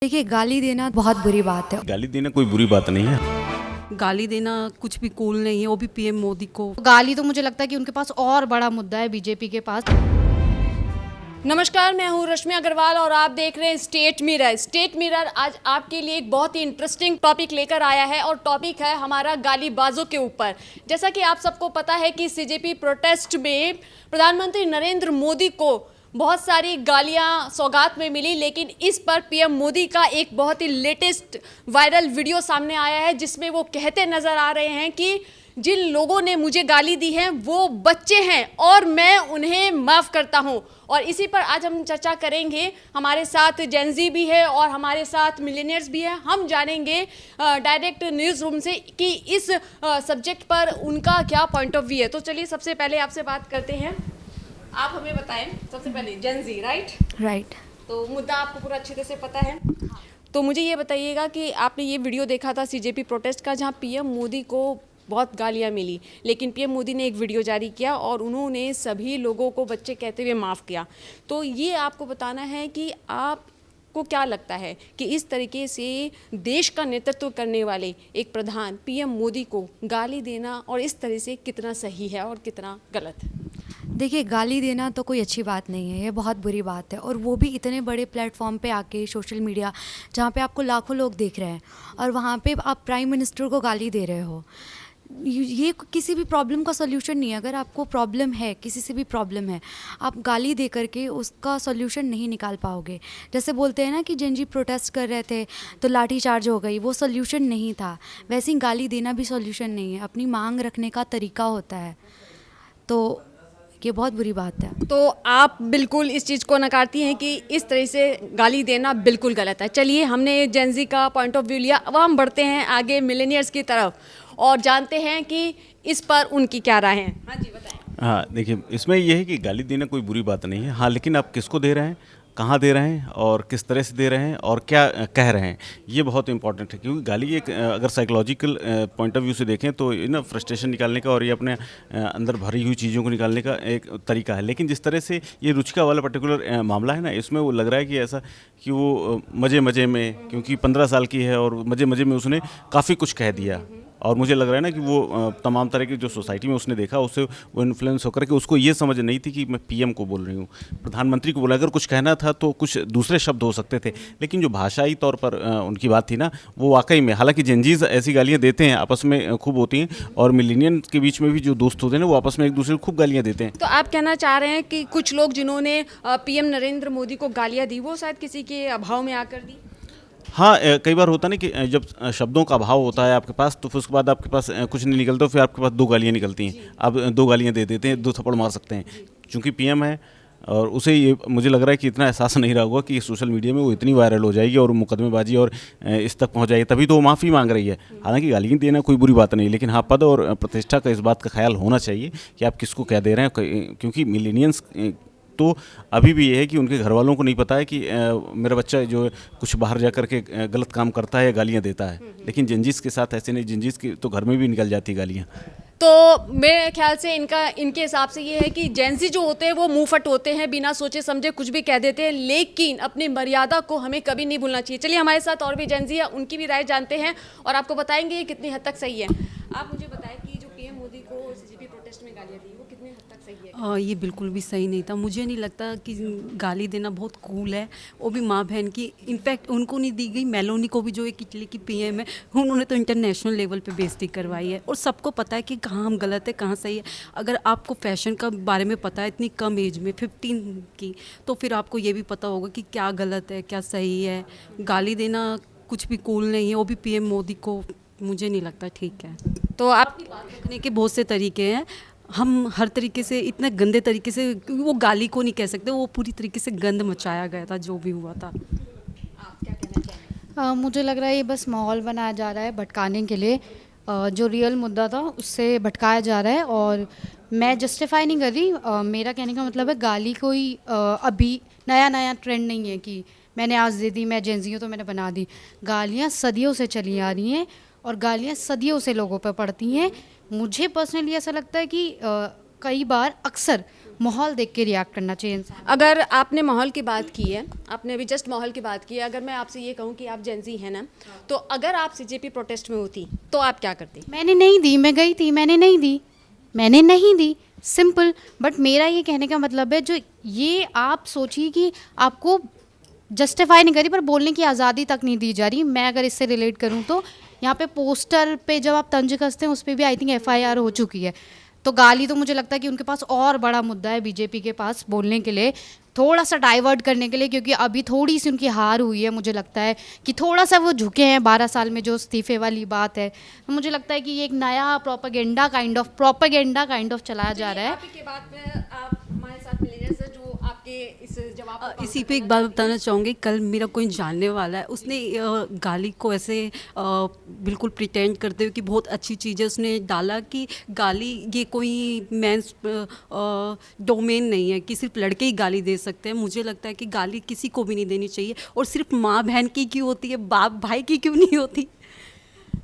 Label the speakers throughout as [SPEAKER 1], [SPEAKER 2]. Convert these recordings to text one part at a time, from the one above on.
[SPEAKER 1] देखिए, गाली देना बहुत बुरी बात है।
[SPEAKER 2] गाली देना कोई बुरी बात नहीं है।
[SPEAKER 3] गाली देना कुछ भी कूल नहीं है, वो भी पीएम मोदी को।
[SPEAKER 1] गाली तो मुझे लगता है कि उनके पास और बड़ा मुद्दा है बीजेपी के पास।
[SPEAKER 4] नमस्कार, मैं हूं रश्मि अग्रवाल और आप देख रहे हैं स्टेट मिरर। स्टेट मिरर आज आपके लिए एक बहुत ही इंटरेस्टिंग टॉपिक लेकर आया है और टॉपिक है हमारा गालीबाजों के ऊपर। जैसा कि आप सबको पता है कि सीजेपी प्रोटेस्ट में प्रधानमंत्री नरेंद्र मोदी को बहुत सारी गालियां सौगात में मिली, लेकिन इस पर पीएम मोदी का एक बहुत ही लेटेस्ट वायरल वीडियो सामने आया है जिसमें वो कहते नजर आ रहे हैं कि जिन लोगों ने मुझे गाली दी है वो बच्चे हैं और मैं उन्हें माफ़ करता हूं। और इसी पर आज हम चर्चा करेंगे। हमारे साथ जेनजी भी है और हमारे साथ मिलेनियर्स भी है। हम जानेंगे डायरेक्ट न्यूज़ रूम से कि इस सब्जेक्ट पर उनका क्या पॉइंट ऑफ व्यू है। तो चलिए सबसे पहले आपसे बात करते हैं। आप हमें बताएं सबसे पहले, जेनजी राइट, तो मुद्दा आपको पूरा अच्छे तरह से पता है। तो मुझे ये बताइएगा कि आपने ये वीडियो देखा था सीजेपी प्रोटेस्ट का जहाँ पीएम मोदी को बहुत गालियाँ मिली, लेकिन पीएम मोदी ने एक वीडियो जारी किया और उन्होंने सभी लोगों को बच्चे कहते हुए माफ़ किया। तो ये आपको बताना है कि आपको क्या लगता है कि इस तरीके से देश का नेतृत्व करने वाले एक प्रधान पीएम मोदी को गाली देना और इस तरह से कितना सही है और कितना गलत है?
[SPEAKER 1] देखिए, गाली देना तो कोई अच्छी बात नहीं है, ये बहुत बुरी बात है। और वो भी इतने बड़े प्लेटफॉर्म पे आके, सोशल मीडिया जहाँ पे आपको लाखों लोग देख रहे हैं और वहाँ पे आप प्राइम मिनिस्टर को गाली दे रहे हो। ये किसी भी प्रॉब्लम का सॉल्यूशन नहीं है। अगर आपको प्रॉब्लम है, किसी से भी प्रॉब्लम है, आप गाली दे करके उसका सॉल्यूशन नहीं निकाल पाओगे। जैसे बोलते हैं ना कि जेनजी प्रोटेस्ट कर रहे थे तो लाठी चार्ज हो गई, वो सॉल्यूशन नहीं था। वैसे ही गाली देना भी सॉल्यूशन नहीं है, अपनी मांग रखने का तरीका होता है। तो ये बहुत बुरी बात है।
[SPEAKER 4] तो आप बिल्कुल इस चीज़ को नकारती हैं कि इस तरह से गाली देना बिल्कुल गलत है। चलिए, हमने जेनजी का पॉइंट ऑफ व्यू लिया, अब हम बढ़ते हैं आगे मिलेनियर्स की तरफ और जानते हैं कि इस पर उनकी क्या राय है। हाँ जी, बताएं।
[SPEAKER 2] हाँ, देखिए, इसमें यह है कि गाली देना कोई बुरी बात नहीं है। हाँ, लेकिन आप किसको दे रहे हैं, कहाँ दे रहे हैं और किस तरह से दे रहे हैं और क्या कह रहे हैं, ये बहुत इंपॉर्टेंट है। क्योंकि गाली एक अगर साइकोलॉजिकल पॉइंट ऑफ व्यू से देखें तो ये ना फ्रस्ट्रेशन निकालने का और ये अपने अंदर भरी हुई चीज़ों को निकालने का एक तरीका है। लेकिन जिस तरह से ये रुचिका वाला पर्टिकुलर मामला है ना, इसमें वो लग रहा है कि ऐसा कि वो मज़े मज़े में, क्योंकि 15 साल की है और मज़े मज़े में उसने काफ़ी कुछ कह दिया। और मुझे लग रहा है ना कि वो तमाम तरह की जो सोसाइटी में उसने देखा उससे वो इन्फ्लुएंस होकर के उसको ये समझ नहीं थी कि मैं पीएम को बोल रही हूँ, प्रधानमंत्री को बोला। अगर कुछ कहना था तो कुछ दूसरे शब्द हो सकते थे, लेकिन जो भाषाई तौर पर उनकी बात थी ना, वो वाकई में, हालांकि जेनजीज ऐसी गालियाँ देते हैं, आपस में खूब होती हैं, और मिलेनियन के बीच में भी जो दोस्त होते हैं ना, वो आपस में एक दूसरे को खूब गालियाँ देते हैं।
[SPEAKER 4] तो आप कहना चाह रहे हैं कि कुछ लोग जिन्होंने पीएम नरेंद्र मोदी को गालियाँ दी वो शायद किसी के अभाव में आकर दी?
[SPEAKER 2] हाँ, कई बार होता ना कि जब शब्दों का अभाव होता है आपके पास, तो फिर उसके बाद आपके पास कुछ नहीं निकलता, फिर आपके पास 2 गालियाँ निकलती हैं। आप 2 गालियाँ दे देते हैं, 2 थप्पड़ मार सकते हैं। चूँकि पीएम है और उसे ये मुझे लग रहा है कि इतना एहसास नहीं रहा होगा कि सोशल मीडिया में वो इतनी वायरल हो जाएगी और मुकदमेबाजी और इस तक पहुंच जाएगी, तभी तो वो माफ़ी मांग रही है। हालांकि गालियाँ देना कोई बुरी बात नहीं, लेकिन हाँ, पद और प्रतिष्ठा का इस बात का ख्याल होना चाहिए कि आप किसको क्या दे रहे हैं। क्योंकि मिलेनियंस तो अभी भी ये है कि उनके घर वालों को नहीं पता है कि मेरा बच्चा जो कुछ बाहर जा कर के गलत काम करता है या गालियाँ देता है। लेकिन जेनजीस के साथ ऐसे नहीं, जेनजीस की तो घर में भी निकल जाती है गालियाँ।
[SPEAKER 4] तो मेरे ख्याल से इनके हिसाब से ये है कि जेनजी जो होते हैं वो मुंहफट होते हैं, बिना सोचे समझे कुछ भी कह देते हैं, लेकिन अपनी मर्यादा को हमें कभी नहीं भूलना चाहिए। चलिए, हमारे साथ और भी जेनजी है, उनकी भी राय जानते हैं और आपको बताएंगे ये कितनी हद तक सही है। आप मुझे बताएं कि जो पीएम मोदी को सीजेपी प्रोटेस्ट में गालियाँ दी वो कितनी हद तक सही है?
[SPEAKER 3] ये बिल्कुल भी सही नहीं था। मुझे नहीं लगता कि गाली देना बहुत कूल है, वो भी माँ बहन की। इनफैक्ट उनको नहीं दी गई, मेलोनी को भी, जो एक इटली की पीएम है, उन्होंने तो इंटरनेशनल लेवल पे बेइज्जती करवाई है। और सबको पता है कि कहाँ हम गलत है, कहाँ सही है। अगर आपको फैशन का बारे में पता है इतनी कम एज में, 15 की, तो फिर आपको ये भी पता होगा कि क्या गलत है, क्या सही है। गाली देना कुछ भी कूल नहीं है, वो भी पीएम मोदी को। मुझे नहीं लगता ठीक है।
[SPEAKER 4] तो आप
[SPEAKER 3] बात रखने के बहुत से तरीके हैं। हम हर तरीके से, इतने गंदे तरीके से, क्योंकि वो गाली को नहीं कह सकते, वो पूरी तरीके से गंद मचाया गया था जो भी हुआ था।
[SPEAKER 4] आप क्या कहना चाहेंगे?
[SPEAKER 1] मुझे लग रहा है ये बस माहौल बनाया जा रहा है भटकाने के लिए। जो रियल मुद्दा था उससे भटकाया जा रहा है। और मैं जस्टिफाई नहीं कर रही। मेरा कहने का मतलब है, गाली कोई अभी नया ट्रेंड नहीं है कि मैंने आज दे दी, मैं जेनजी हूँ तो मैंने बना दी। गालियाँ सदियों से चली आ रही हैं और गालियाँ सदियों से लोगों पर पड़ती हैं। मुझे पर्सनली ऐसा लगता है कि कई बार अक्सर माहौल देख के रिएक्ट करना चाहिए इंसान।
[SPEAKER 4] अगर आपने माहौल की बात की है, आपने अभी जस्ट माहौल की बात की है, अगर मैं आपसे ये कहूँ कि आप जेंजी हैं ना, तो अगर आप सीजेपी प्रोटेस्ट में होती तो आप क्या करती?
[SPEAKER 1] मैंने नहीं दी, मैं गई थी, मैंने नहीं दी, सिंपल। बट मेरा ये कहने का मतलब है, जो ये आप सोचिए कि आपको जस्टिफाई नहीं करी पर बोलने की आज़ादी तक नहीं दी जा रही। मैं अगर इससे रिलेट करूँ तो यहाँ पे पोस्टर पे जब आप तंज कसते हैं उस पर भी आई थिंक FIR हो चुकी है। तो गाली तो मुझे लगता है कि उनके पास और बड़ा मुद्दा है बीजेपी के पास बोलने के लिए, थोड़ा सा डाइवर्ट करने के लिए, क्योंकि अभी थोड़ी सी उनकी हार हुई है। मुझे लगता है कि थोड़ा सा वो झुके हैं 12 साल में, जो इस्तीफे वाली बात है। तो मुझे लगता है कि ये एक नया प्रोपेगेंडा काइंड ऑफ चलाया जा रहा है।
[SPEAKER 4] आप के बाद में आप हमारे साथ मिलेंगे सर, जो आपके इस जवाब को
[SPEAKER 3] इसी पे एक बात बताना चाहूँगी। कल मेरा कोई जानने वाला है, उसने गाली को ऐसे बिल्कुल प्रिटेंड करते हुए कि बहुत अच्छी चीज़ है, उसने डाला कि गाली ये कोई मेंस डोमेन नहीं है कि सिर्फ लड़के ही गाली दे सकते हैं। मुझे लगता है कि गाली किसी को भी नहीं देनी चाहिए, और सिर्फ माँ बहन की क्यों होती है, बाप भाई की क्यों नहीं होती।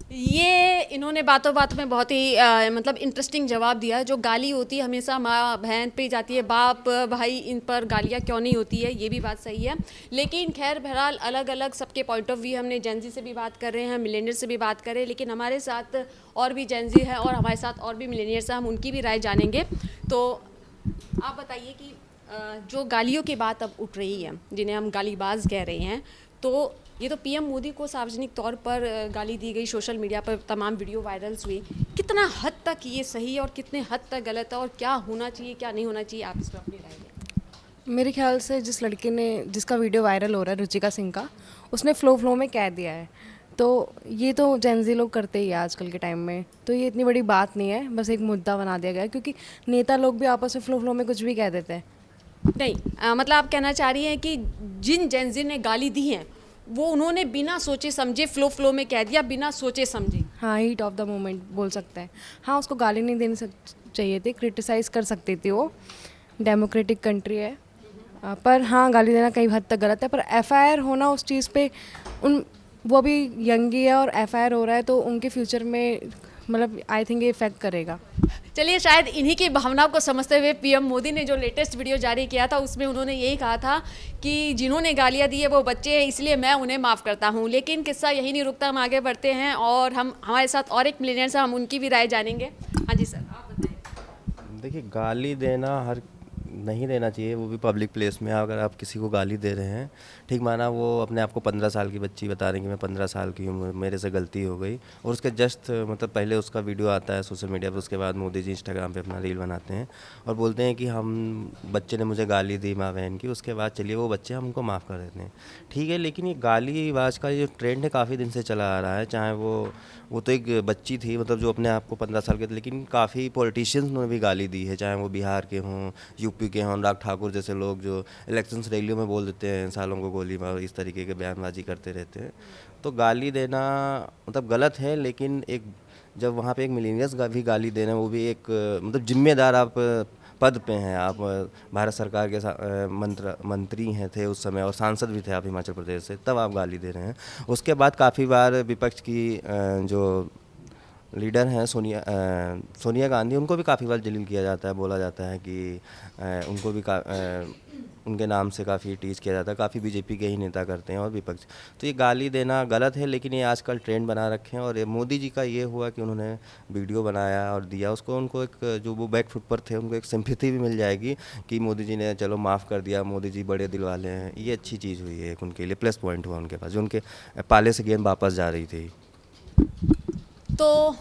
[SPEAKER 4] ये इन्होंने बातों बातों में बहुत ही मतलब इंटरेस्टिंग जवाब दिया। जो गाली होती है हमेशा माँ बहन पे जाती है, बाप भाई इन पर गालियाँ क्यों नहीं होती है, ये भी बात सही है। लेकिन खैर बहरहाल अलग अलग सबके पॉइंट ऑफ व्यू, हमने जेंजी से भी बात कर रहे हैं, मिलेनियर से भी बात कर रहे हैं, लेकिन हमारे साथ और भी जेंजी है और हमारे साथ और भी मिलेनियर्स हैं, हम उनकी भी राय जानेंगे। तो आप बताइए कि जो गालियों की बात अब उठ रही है, जिन्हें हम गालीबाज कह रहे हैं, तो ये तो पीएम मोदी को सार्वजनिक तौर पर गाली दी गई, सोशल मीडिया पर तमाम वीडियो वायरल्स हुई। कितना हद तक ये सही है और कितने हद तक गलत है, और क्या होना चाहिए क्या नहीं होना चाहिए, आप इस पर अपनी राय दें।
[SPEAKER 5] मेरे ख्याल से जिस लड़के ने, जिसका वीडियो वायरल हो रहा है, रुचिका सिंह का, उसने फ्लो में कह दिया है। तो ये तो जेंजी लोग करते ही है आजकल के टाइम में, तो ये इतनी बड़ी बात नहीं है, बस एक मुद्दा बना दिया गया है, क्योंकि नेता लोग भी आपस में फ्लो में कुछ भी कह देते हैं।
[SPEAKER 4] नहीं मतलब आप कहना चाह रही हैं कि जिन जेंजी ने गाली दी हैं वो उन्होंने बिना सोचे समझे फ्लो में कह दिया, बिना सोचे समझे।
[SPEAKER 5] हाँ, हीट ऑफ द मोमेंट बोल सकते हैं। हाँ, उसको गाली नहीं देनी चाहिए थी, क्रिटिसाइज़ कर सकती थी, वो डेमोक्रेटिक कंट्री है। पर हाँ, गाली देना कई हद तक गलत है। पर FIR होना उस चीज़ पे, वो भी यंग ही है और FIR हो रहा है, तो उनके फ्यूचर में मतलब आई थिंक ये इफेक्ट करेगा।
[SPEAKER 4] चलिए, शायद इन्हीं की भावनाओं को समझते हुए पीएम मोदी ने जो लेटेस्ट वीडियो जारी किया था उसमें उन्होंने यही कहा था कि जिन्होंने गालियां दी है वो बच्चे हैं, इसलिए मैं उन्हें माफ़ करता हूं। लेकिन किस्सा यही नहीं रुकता, हम आगे बढ़ते हैं और हम हमारे साथ और एक मिलेनियर से हम उनकी भी राय जानेंगे। हाँ जी सर, आप बताइए।
[SPEAKER 6] देखिए, गाली देना हर नहीं देना चाहिए, वो भी पब्लिक प्लेस में। अगर आप किसी को गाली दे रहे हैं, ठीक माना वो अपने आप को 15 साल की बच्ची बता रही कि मैं 15 साल की हूँ, मेरे से गलती हो गई, और उसके जस्ट मतलब पहले उसका वीडियो आता है सोशल मीडिया पर, उसके बाद मोदी जी इंस्टाग्राम पे अपना रील बनाते हैं और बोलते हैं कि हम बच्चे ने मुझे गाली दी माँ बहन की, उसके बाद चलिए वो बच्चे हमको माफ़ कर देते हैं, ठीक है। लेकिन ये गालीबाज का जो ट्रेंड है काफ़ी दिन से चला आ रहा है, चाहे वो तो एक बच्ची थी, मतलब जो अपने आप को 15 साल के थे, लेकिन काफ़ी पॉलिटिशियंस ने भी गाली दी है, चाहे वो बिहार के हों, यूपी के हों, अनुराग ठाकुर जैसे लोग जो इलेक्शंस रैलियों में बोल देते हैं सालों को गोली मार, इस तरीके के बयानबाजी करते रहते हैं। तो गाली देना मतलब गलत है, लेकिन एक जब वहाँ पे एक मिलेनियल्स का भी गाली देना, वो भी एक मतलब जिम्मेदार आप पद पे हैं, आप भारत सरकार के मंत्री हैं थे उस समय, और सांसद भी थे आप हिमाचल प्रदेश से, तब आप गाली दे रहे हैं। उसके बाद काफ़ी बार विपक्ष की जो लीडर हैं सोनिया गांधी, उनको भी काफ़ी बार जलील किया जाता है, बोला जाता है कि उनको भी उनके नाम से काफ़ी टीच किया जाता है, काफ़ी बीजेपी के ही नेता करते हैं और विपक्ष। तो ये गाली देना गलत है, लेकिन ये आजकल ट्रेंड बना रखे हैं। और ये मोदी जी का ये हुआ कि उन्होंने वीडियो बनाया और दिया, उसको उनको एक जो वो बैक फुट पर थे उनको एक सिंपैथी भी मिल जाएगी कि मोदी जी ने चलो माफ़ कर दिया, मोदी जी बड़े दिल वाले हैं। ये अच्छी चीज़ हुई है, एक उनके लिए प्लस पॉइंट हुआ उनके पास, जो उनके पाले से गेंद वापस जा रही थी।
[SPEAKER 4] तो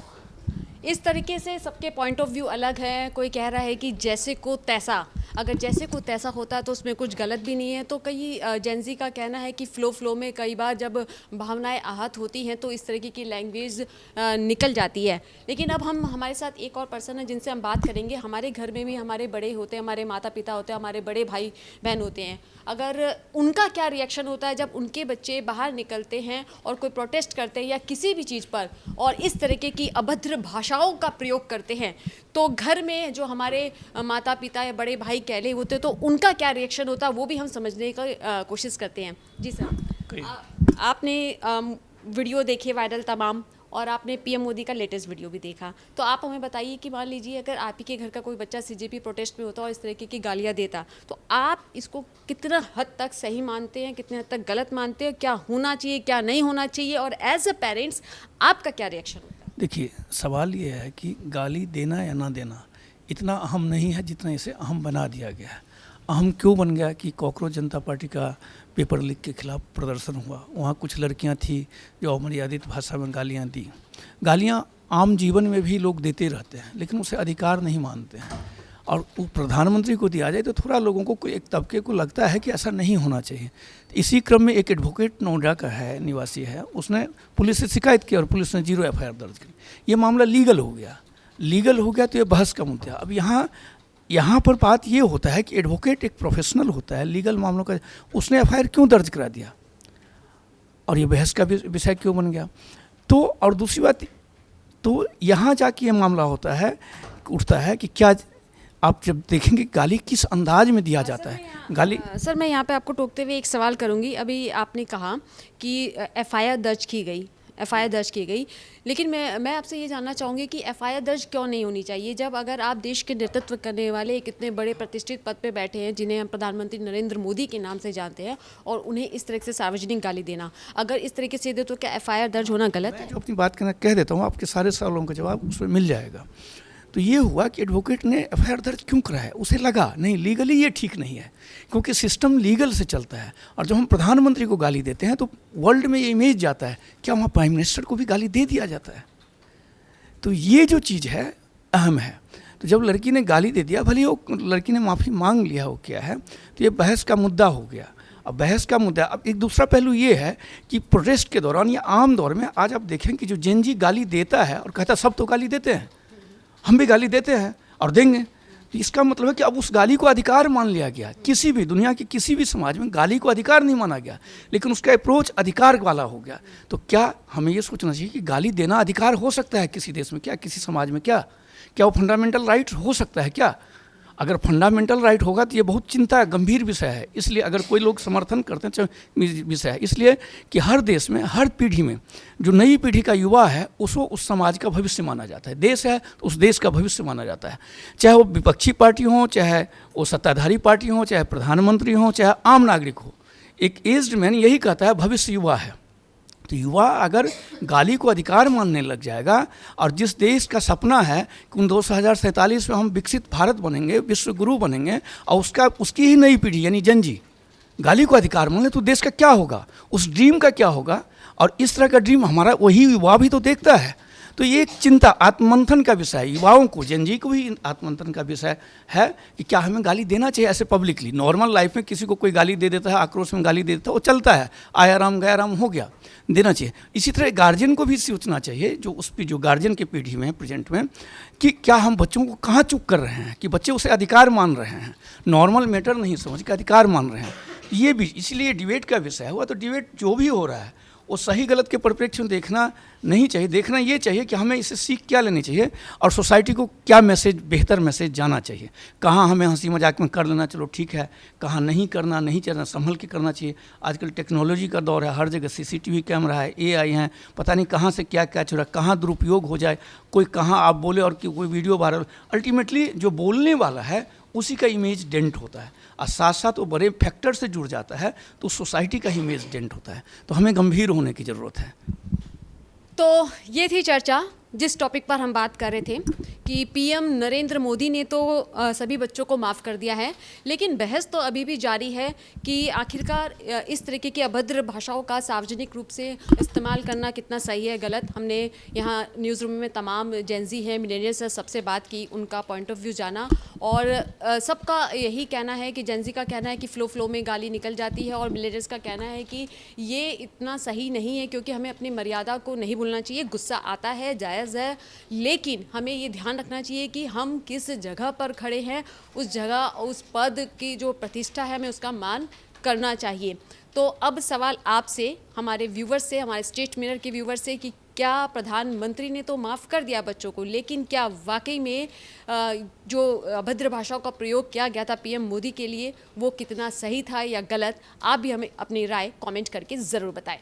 [SPEAKER 4] इस तरीके से सबके पॉइंट ऑफ व्यू अलग है। कोई कह रहा है कि जैसे को तैसा, अगर जैसे को तैसा होता है तो उसमें कुछ गलत भी नहीं है। तो कई जेंजी का कहना है कि फ्लो में कई बार जब भावनाएं आहत होती हैं तो इस तरीके की लैंग्वेज निकल जाती है। लेकिन अब हमारे साथ एक और पर्सन है जिनसे हम बात करेंगे। हमारे घर में भी हमारे बड़े होते हैं, हमारे माता पिता होते हैं, हमारे बड़े भाई बहन होते हैं। अगर उनका क्या रिएक्शन होता है जब उनके बच्चे बाहर निकलते हैं और कोई प्रोटेस्ट करते हैं या किसी भी चीज़ पर और इस तरीके की अभद्र भाषाओं का प्रयोग करते हैं, तो घर में जो हमारे माता पिता या बड़े भाई कहले होते हैं तो उनका क्या रिएक्शन होता है, वो भी हम समझने का कोशिश करते हैं। जी सर, आपने वीडियो देखे वायरल तमाम, और आपने पीएम मोदी का लेटेस्ट वीडियो भी देखा। तो आप हमें बताइए कि मान लीजिए अगर आप ही के घर का कोई बच्चा सीजेपी प्रोटेस्ट में होता और इस तरीके की गालियाँ देता, तो आप इसको कितना हद तक सही मानते हैं, कितने हद तक गलत मानते हैं, क्या होना चाहिए, क्या नहीं होना चाहिए, और एज अ पेरेंट्स आपका क्या रिएक्शन होता है?
[SPEAKER 7] देखिए, सवाल ये है कि गाली देना या ना देना इतना अहम नहीं है जितना इसे अहम बना दिया गया है। अहम क्यों बन गया कि कॉकरोच जनता पार्टी का पेपर लीक के खिलाफ प्रदर्शन हुआ, वहाँ कुछ लड़कियाँ थी जो अमर्यादित भाषा में गालियाँ दी। गालियाँ आम जीवन में भी लोग देते रहते हैं, लेकिन उसे अधिकार नहीं मानते हैं। और वो प्रधानमंत्री को दिया जाए तो थोड़ा लोगों को, एक तबके को लगता है कि ऐसा नहीं होना चाहिए। इसी क्रम में एक एडवोकेट नोएडा का है, निवासी है, उसने पुलिस से शिकायत की और पुलिस ने 0 एफआईआर दर्ज की। ये मामला लीगल हो गया तो ये बहस का मुद्दा। अब यहाँ पर बात ये होता है कि एडवोकेट एक प्रोफेशनल होता है लीगल मामलों का, उसने एफआईआर क्यों दर्ज करा दिया और ये बहस का विषय क्यों बन गया। तो और दूसरी बात, तो यहाँ जाके ये मामला उठता है कि क्या आप जब देखेंगे गाली किस अंदाज में दिया जाता है। गाली
[SPEAKER 4] सर, मैं यहाँ पे आपको टोकते हुए एक सवाल करूँगी। अभी आपने कहा कि एफआईआर दर्ज की गई, लेकिन मैं आपसे ये जानना चाहूँगी कि एफआईआर दर्ज क्यों नहीं होनी चाहिए, जब अगर आप देश के नेतृत्व करने वाले एक इतने बड़े प्रतिष्ठित पद पे बैठे हैं जिन्हें हम प्रधानमंत्री नरेंद्र मोदी के नाम से जानते हैं, और उन्हें इस तरह से सार्वजनिक गाली देना, अगर इस तरीके से दे तो क्या एफआईआर दर्ज होना गलत है?
[SPEAKER 7] जो अपनी बात कह देता हूँ, आपके सारे सवालों का जवाब उसमें मिल जाएगा। तो ये हुआ कि एडवोकेट ने एफआईआर दर्ज क्यों कराया, उसे लगा नहीं लीगली ये ठीक नहीं है, क्योंकि सिस्टम लीगल से चलता है। और जब हम प्रधानमंत्री को गाली देते हैं तो वर्ल्ड में ये इमेज जाता है, क्या वहाँ प्राइम मिनिस्टर को भी गाली दे दिया जाता है। तो ये जो चीज़ है अहम है। तो जब लड़की ने गाली दे दिया, भले वो लड़की ने माफ़ी मांग लिया हो क्या है, तो ये बहस का मुद्दा हो गया। अब बहस का मुद्दा, अब एक दूसरा पहलू ये है कि प्रोटेस्ट के दौरान या आम दौर में आज आप देखें कि जो जेन जी गाली देता है और कहता सब तो गाली देते हैं, हम भी गाली देते हैं और देंगे, तो इसका मतलब है कि अब उस गाली को अधिकार मान लिया गया। किसी भी दुनिया के किसी भी समाज में गाली को अधिकार नहीं माना गया, लेकिन उसका अप्रोच अधिकार वाला हो गया। तो क्या हमें ये सोचना चाहिए कि गाली देना अधिकार हो सकता है किसी देश में, क्या किसी समाज में, क्या वो फंडामेंटल राइट हो सकता है क्या? अगर फंडामेंटल राइट होगा तो ये बहुत चिंता गंभीर विषय है। इसलिए अगर कोई लोग समर्थन करते हैं विषय है, इसलिए कि हर देश में हर पीढ़ी में जो नई पीढ़ी का युवा है उसको उस समाज का भविष्य माना जाता है। देश है तो उस देश का भविष्य माना जाता है, चाहे वो विपक्षी पार्टी हो, चाहे वो सत्ताधारी पार्टी हो, चाहे प्रधानमंत्री हो, चाहे आम नागरिक हो। एक एज्ड मैन यही कहता है भविष्य युवा है। तो युवा अगर गाली को अधिकार मानने लग जाएगा, और जिस देश का सपना है कि 2047 में हम विकसित भारत बनेंगे, विश्व गुरु बनेंगे, और उसकी ही नई पीढ़ी यानी जन जी गाली को अधिकार मान ले, तो देश का क्या होगा, उस ड्रीम का क्या होगा। और इस तरह का ड्रीम हमारा वही युवा भी तो देखता है। तो ये एक चिंता, आत्ममंथन का विषय है युवाओं को, जन जी को भी आत्ममंथन का विषय है कि क्या हमें गाली देना चाहिए ऐसे पब्लिकली। नॉर्मल लाइफ में किसी को कोई गाली दे देता है, आक्रोश में गाली दे देता है, वो चलता है, आया राम गया राम हो गया, देना चाहिए। इसी तरह गार्जियन को भी सोचना चाहिए, जो गार्जियन की पीढ़ी में प्रेजेंट में, कि क्या हम बच्चों को कहाँ चुप कर रहे हैं कि बच्चे उसे अधिकार मान रहे हैं, नॉर्मल मैटर नहीं समझ के अधिकार मान रहे हैं। ये भी इसलिए डिबेट का विषय हुआ। तो डिबेट जो भी हो रहा है वो सही गलत के परिप्रेक्ष्य में देखना नहीं चाहिए। देखना ये चाहिए कि हमें इससे सीख क्या लेनी चाहिए और सोसाइटी को क्या मैसेज, बेहतर मैसेज जाना चाहिए। कहाँ हमें हंसी मजाक में कर लेना चलो ठीक है, कहाँ नहीं करना, नहीं चलना, संभल के करना चाहिए। आजकल टेक्नोलॉजी का दौर है, हर जगह सीसीटीवी कैमरा है, एआई है, पता नहीं कहाँ से क्या क्या छुड़ा, कहाँ दुरुपयोग हो जाए, कोई कहाँ आप बोले और कोई वीडियो वायरल। अल्टीमेटली जो बोलने वाला है उसी का इमेज डेंट होता है, और साथ साथ वो बड़े फैक्टर से जुड़ जाता है, तो सोसाइटी का इमेज डेंट होता है। तो हमें गंभीर होने की ज़रूरत है।
[SPEAKER 4] तो ये थी चर्चा जिस टॉपिक पर हम बात कर रहे थे कि पीएम नरेंद्र मोदी ने तो सभी बच्चों को माफ़ कर दिया है, लेकिन बहस तो अभी भी जारी है कि आखिरकार इस तरीके की अभद्र भाषाओं का सार्वजनिक रूप से इस्तेमाल करना कितना सही है, गलत। हमने यहाँ न्यूज़ रूम में तमाम जेंजी हैं, मिलेनियल्स से सबसे बात की, उनका पॉइंट ऑफ व्यू जाना, और सबका यही कहना है कि जेंजी का कहना है कि फ्लो में गाली निकल जाती है, और मिलेनियल्स का कहना है कि ये इतना सही नहीं है क्योंकि हमें अपनी मर्यादा को नहीं भूलना चाहिए। गुस्सा आता है, जायज़ है, लेकिन हमें ये ध्यान रखना चाहिए कि हम किस जगह पर खड़े हैं, उस जगह, उस पद की जो प्रतिष्ठा है, हमें उसका मान करना चाहिए। तो अब सवाल आपसे, हमारे व्यूवर्स से, हमारे स्टेट मिरर के व्यूवर्स से, कि क्या प्रधानमंत्री ने तो माफ़ कर दिया बच्चों को, लेकिन क्या वाकई में जो अभद्र भाषाओं का प्रयोग किया गया था पीएम मोदी के लिए, वो कितना सही था या गलत? आप भी हमें अपनी राय कमेंट करके ज़रूर बताएं।